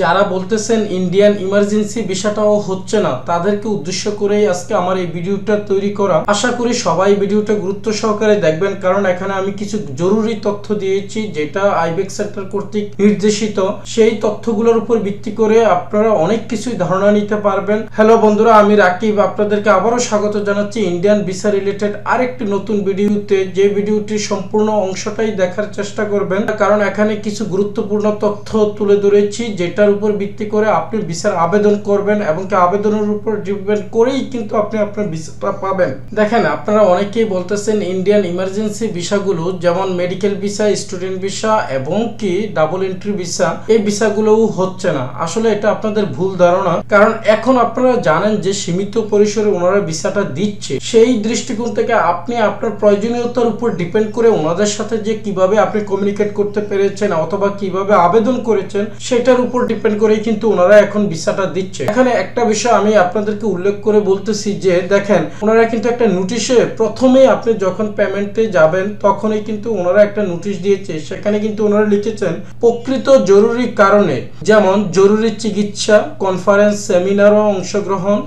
যারা বলতেছেন Indian emergency ভিসাটাও হচ্ছে না, তাদেরকে উদ্দেশ্য করেই আজকে আমার এই ভিডিওটা তৈরি করা। আশা করি সবাই ভিডিওটা গুরুত্ব সহকারে দেখবেন, কারণ এখানে আমি কিছু জরুরি তথ্য দিয়েছি যেটা আইবেক্স সেন্টার কর্তৃক নির্দেশিত। সেই তথ্যগুলোর উপর ভিত্তি করে আপনারা অনেক কিছুই ধারণা নিতে পারবেন। হ্যালো বন্ধুরা, আমি রাকিব আপনাদেরকে আবারও স্বাগত জানাচ্ছি ইন্ডিয়ান ভিসা রিলেটেড আরেকটি নতুন ভিডিওতে। যে ভিডিওটির সম্পূর্ণ অংশটাই দেখার চেষ্টা করবেন, কারণ এখানে কিছু গুরুত্বপূর্ণ তথ্য তুলে ধরেছি যেটার উপর ভিত্তি করে আপনি ভিসার আবেদন করবেন এবং আবেদনের উপর ডিপেন্ড করেই কিন্তু আপনি আপনার ভিসাটা পাবেন। দেখেন, আপনারা অনেকেই বলতেছেন ইন্ডিয়ান ইমার্জেন্সি ভিসাগুলো যেমন মেডিকেল ভিসা, স্টুডেন্ট ভিসা এবং কি ডাবল এন্ট্রি ভিসা, এই ভিসাগুলোও হচ্ছে না। আসলে এটা আপনাদের ভুল ধারণা, কারণ এখন আপনারা জানেন যে সীমিত পরিসরে ওনারা ভিসাটা দিচ্ছে। সেই দৃষ্টিকোণ থেকে আপনি আপনার প্রয়োজনীয়তার উপর ডিপেন্ড করে ওনাদের সাথে যে কিভাবে আপনি কমিউনিকেট করতে পেরেছেন অথবা কিভাবে আবেদন করেছেন সেটার উপর ডিপেন্ড করে কিন্তু ওনারা এখন ভিসাটা দিচ্ছে। এখানে একটা বিষয় আমি আপনাদেরকে উল্লেখ করে বলতেছি যে দেখেন, ওনারা কিন্তু একটা নোটিশে প্রথমে আপনি যখন পেমেন্টে যাবেন তখনই কিন্তু ওনারা একটা নোটিশ দিয়েছে। সেখানে কিন্তু ওনারা লিখেছেন প্রকৃত জরুরি কারণে, যেমন জরুরি চিকিৎসা, কনফারেন্স, সেমিনারও অংশগ্রহণ,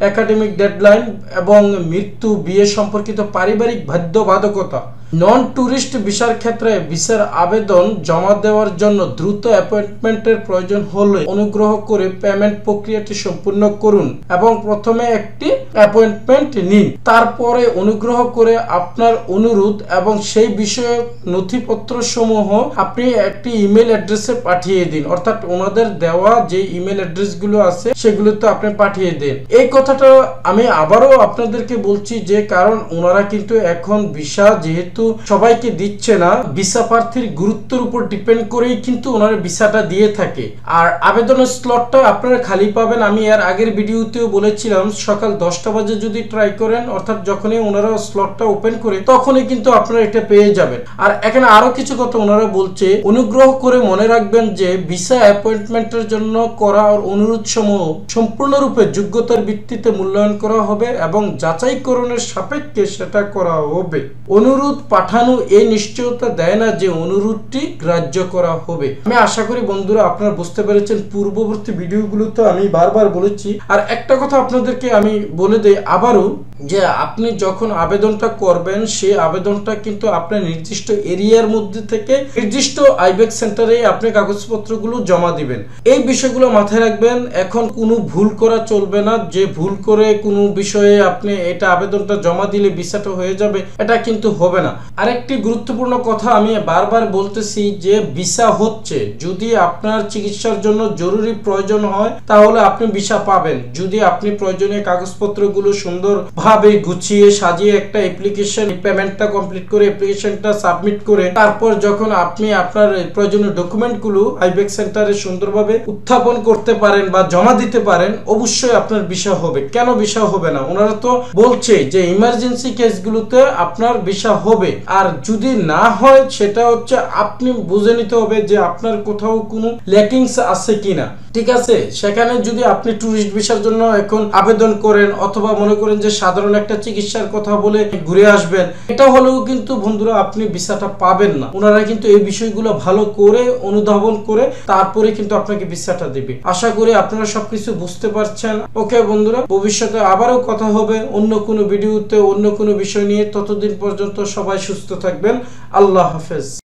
একাডেমিক ডেডলাইন এবং মৃত্যু, বিয়ে সম্পর্কিত পারিবারিক বাধ্যবাধকতা, নন ট্যুরিস্ট ভিসার ক্ষেত্রে ভিসার আবেদন জমা দেওয়ার জন্য দ্রুত অ্যাপয়েন্টমেন্টের প্রয়োজন হলে অনুগ্রহ করে পেমেন্ট প্রক্রিয়াটি সম্পূর্ণ করুন এবং প্রথমে একটি অ্যাপয়েন্টমেন্ট নিন। তারপরে অনুগ্রহ করে আপনার অনুরোধ এবং সেই বিষয়ে নথিপত্র সমূহ আপনি একটি ইমেল অ্যাড্রেসে পাঠিয়ে দিন। অর্থাৎ ওনাদের দেওয়া যে ইমেল অ্যাড্রেসগুলো আছে সেগুলোতে আপনি পাঠিয়ে দিন। এই কথাটা আমি আবারও আপনাদেরকে বলছি যে কারণ ওনারা কিন্তু এখন ভিসা যেহেতু সবাইকে দিচ্ছে না, ভিসা প্রার্থীর গুরুত্বের উপর ডিপেন্ড করেই কিন্তু ওনারা ভিসাটা দিয়ে থাকে। আর আবেদনের স্লটটা আপনারা খালি পাবেন। আমি এর আগের ভিডিওতেও বলেছিলাম সকাল 10টা বাজে যদি ট্রাই করেন, অর্থাৎ যখনই ওনারা স্লটটা ওপেন করে তখনই কিন্তু আপনারা এটা পেয়ে যাবেন। আর এখানে আরো কিছু কথা ওনারা বলছে, অনুগ্রহ করে মনে রাখবেন যে ভিসা অ্যাপয়েন্টমেন্টের জন্য করা অনুরোধ সমূহ সম্পূর্ণরূপে যোগ্যতার ভিত্তিতে মূল্যায়ন করা হবে এবং যাচাইকরণের সাপেক্ষে সেটা করা হবে। অনুরোধ পাঠানো এই নিশ্চয়তা দেয় না যে অনুরোধটি গ্রাহ্য করা হবে। আমি আশা করি বন্ধুরা আপনারা বুঝতে পেরেছেন। পূর্ববর্তী ভিডিওগুলোতে আমি বারবার বলেছি। আর একটা কথা আপনাদেরকে আমি বলে দেই আবারও, যে আপনি যখন আবেদনটা করবেন সেই আবেদনটা কিন্তু আপনার নির্দিষ্ট এরিয়ার মধ্যে থেকে নির্দিষ্ট আইবেক্স সেন্টারে আপনি কাগজপত্রগুলো জমা দিবেন। এই বিষয়গুলো মাথায় রাখবেন। এখন কোনো ভুল করা চলবে না যে ভুল করে কোনো বিষয়ে আপনি এটা আবেদনটা জমা দিলে ভিসাটা হয়ে যাবে, এটা কিন্তু হবে না। আরেকটি গুরুত্বপূর্ণ কথা আমি বারবার বলতেছি যে ভিসা হচ্ছে, যদি আপনার চিকিৎসার জন্য জরুরি প্রয়োজন হয় তাহলে আপনি ভিসা পাবেন। যদি আপনি প্রয়োজনীয় কাগজপত্রগুলো সুন্দর ভাবে গুছিয়ে সাজিয়ে একটা অ্যাপ্লিকেশন, পেমেন্টটা কমপ্লিট করে অ্যাপ্লিকেশনটা সাবমিট করে তারপর যখন আপনি আপনার প্রয়োজনীয় ডকুমেন্টগুলো আইবেক্স সেন্টারে সুন্দরভাবে উত্থাপন করতে পারেন বা জমা দিতে পারেন, অবশ্যই আপনার ভিসা হবে। কেন ভিসা হবে না? ওনারা তো বলছে যে ইমার্জেন্সি কেসগুলোতে আপনার ভিসা হবে। আর যদি না হয় সেটা হচ্ছে আপনি বুঝে নিতে হবে যে আপনার কোথাও কোনো ল্যাকিংস আছে কিনা। ঠিক আছে, সেখানে যদি আপনি ট্যুরিস্ট ভিসার জন্য এখন আবেদন করেন অথবা মনে করেন যে সাধারণ একটা চিকিৎসার কথা বলে ঘুরে আসবেন, এটা হলেও কিন্তু বন্ধুরা আপনি ভিসাটা পাবেন না। ওনারা কিন্তু এই বিষয়গুলো ভালো করে অনুধাবন করে তারপরে কিন্তু আপনাকে ভিসাটা দেবে। আশা করি আপনারা সবকিছু বুঝতে পারছেন। ওকে বন্ধুরা, ভবিষ্যতে আবারও কথা হবে অন্য কোনো ভিডিওতে অন্য কোনো বিষয় নিয়ে। ততদিন পর্যন্ত সবাই সুস্থ থাকবেন। আল্লাহ হাফেজ।